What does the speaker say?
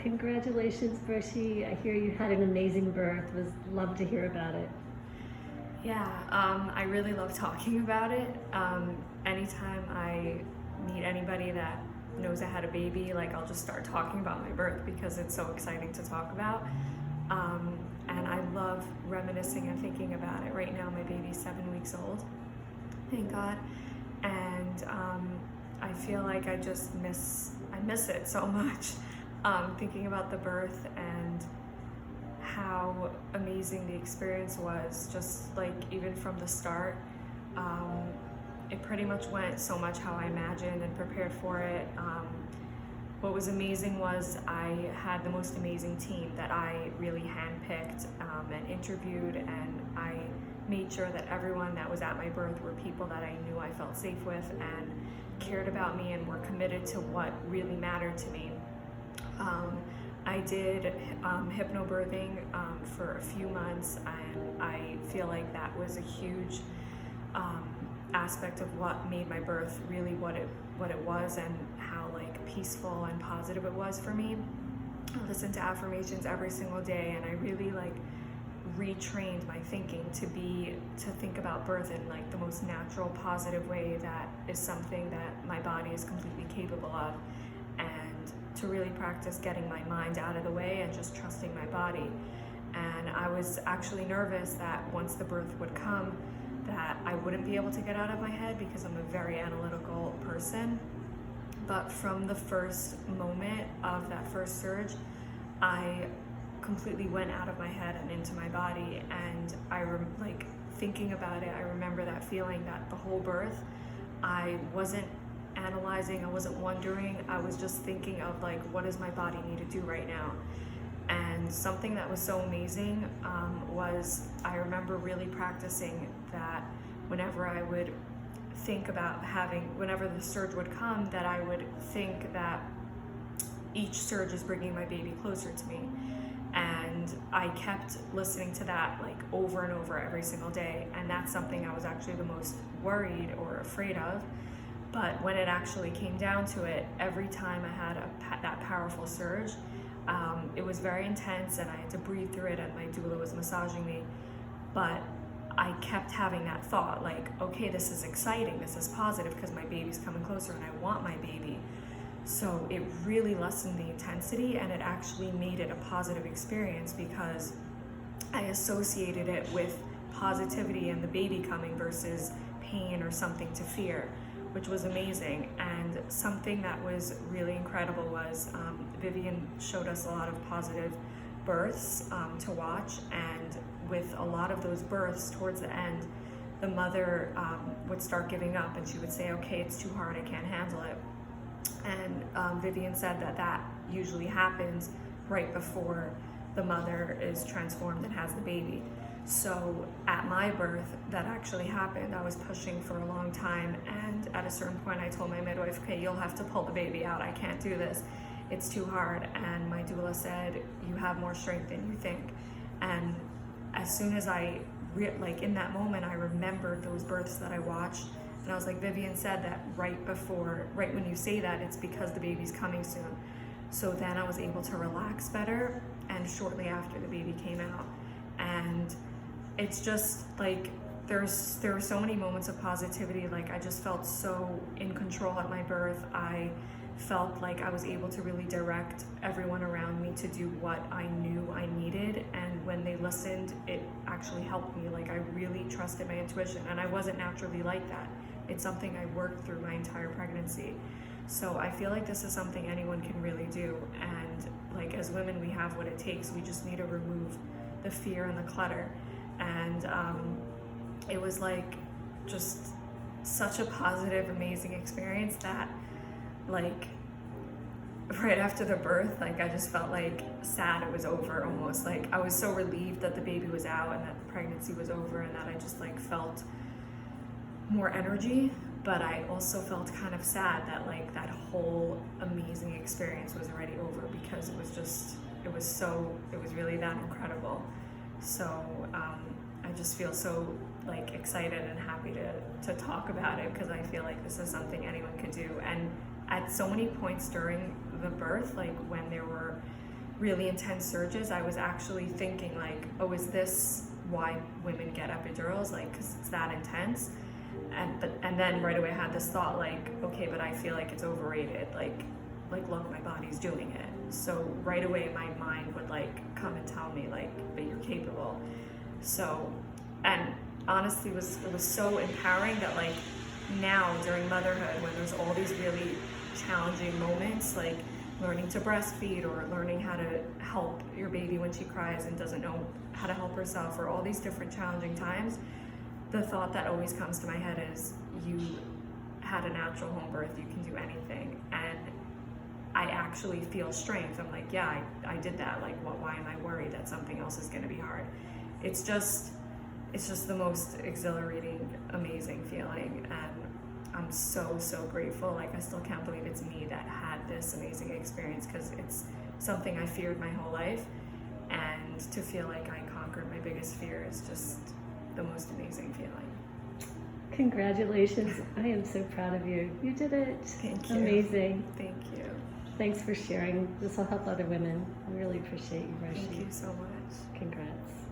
Congratulations, Brochie. I hear you had an amazing birth. Was love to hear about it. Yeah, I really love talking about it. Anytime I meet anybody that knows I had a baby, like I'll just start talking about my birth because it's so exciting to talk about. And I love reminiscing and thinking about it. Right now, my baby's 7 weeks old, thank God. And I feel like I miss it so much. Thinking about the birth and how amazing the experience was, just like even from the start. It pretty much went so much how I imagined and prepared for it. What was amazing was I had the most amazing team that I really handpicked and interviewed, and I made sure that everyone that was at my birth were people that I knew I felt safe with and cared about me and were committed to what really mattered to me. I did hypnobirthing for a few months, and I feel like that was a huge aspect of what made my birth really what it was, and how like peaceful and positive it was for me. I listened to affirmations every single day, and I really like retrained my thinking to think about birth in like the most natural, positive way that is something that my body is completely capable of, and to really practice getting my mind out of the way and just trusting my body. And I was actually nervous that once the birth would come, that I wouldn't be able to get out of my head because I'm a very analytical person. But from the first moment of that first surge, I completely went out of my head and into my body. And like thinking about it, I remember that feeling that the whole birth, I wasn't analyzing, I wasn't wondering, I was just thinking of like, what does my body need to do right now? And something that was so amazing was I remember really practicing that whenever I would think about whenever the surge would come, that I would think that each surge is bringing my baby closer to me. And I kept listening to that like over and over every single day. And that's something I was actually the most worried or afraid of. But when it actually came down to it, every time I had that powerful surge, it was very intense, and I had to breathe through it, and my doula was massaging me. But I kept having that thought, like, okay, this is exciting, this is positive, because my baby's coming closer and I want my baby. So it really lessened the intensity, and it actually made it a positive experience because I associated it with positivity and the baby coming versus pain or something to fear, which was amazing. And something that was really incredible was Vivian showed us a lot of positive births to watch, and with a lot of those births towards the end, the mother would start giving up, and she would say, okay, it's too hard, I can't handle it. And Vivian said that usually happens right before the mother is transformed and has the baby. So at my birth, that actually happened. I was pushing for a long time, and at a certain point I told my midwife, okay, you'll have to pull the baby out. I can't do this. It's too hard. And my doula said, you have more strength than you think. And as soon as like in that moment, I remembered those births that I watched, and I was like, Vivian said that right when you say that, it's because the baby's coming soon. So then I was able to relax better, and shortly after the baby came out. And it's just like there were so many moments of positivity. Like I just felt so in control at my birth. I felt like I was able to really direct everyone around me to do what I knew I needed, and when they listened, it actually helped me. Like I really trusted my intuition, and I wasn't naturally like that. It's something I worked through my entire pregnancy. So I feel like this is something anyone can really do, and like as women, we have what it takes. We just need to remove the fear and the clutter. And it was like just such a positive, amazing experience that like right after the birth, like I just felt like sad it was over almost. Like I was so relieved that the baby was out and that the pregnancy was over, and that I just like felt more energy. But I also felt kind of sad that like that whole amazing experience was already over, because it was really that incredible. So I just feel so like excited and happy to talk about it, because I feel like this is something anyone could do. And at so many points during the birth, like when there were really intense surges, I was actually thinking like, oh, is this why women get epidurals? Like, because it's that intense. And then right away I had this thought like, okay, but I feel like it's overrated. Like look, my body's doing it. So right away my mind would like come and tell me like, but you're capable. So, and honestly, it was so empowering that like now during motherhood, when there's all these really challenging moments, like learning to breastfeed or learning how to help your baby when she cries and doesn't know how to help herself, or all these different challenging times, the thought that always comes to my head is, you had a natural home birth, you can do anything. And I actually feel strength. I'm like, yeah, I did that. Like, why am I worried that something else is gonna be hard? It's just the most exhilarating, amazing feeling. And I'm so, so grateful. Like, I still can't believe it's me that had this amazing experience, because it's something I feared my whole life. And to feel like I conquered my biggest fear is just the most amazing feeling. Congratulations. I am so proud of you. You did it. Thank you. Amazing. Thank you. Thanks for sharing. This will help other women. I really appreciate you, Brochie. Thank you so much. Congrats.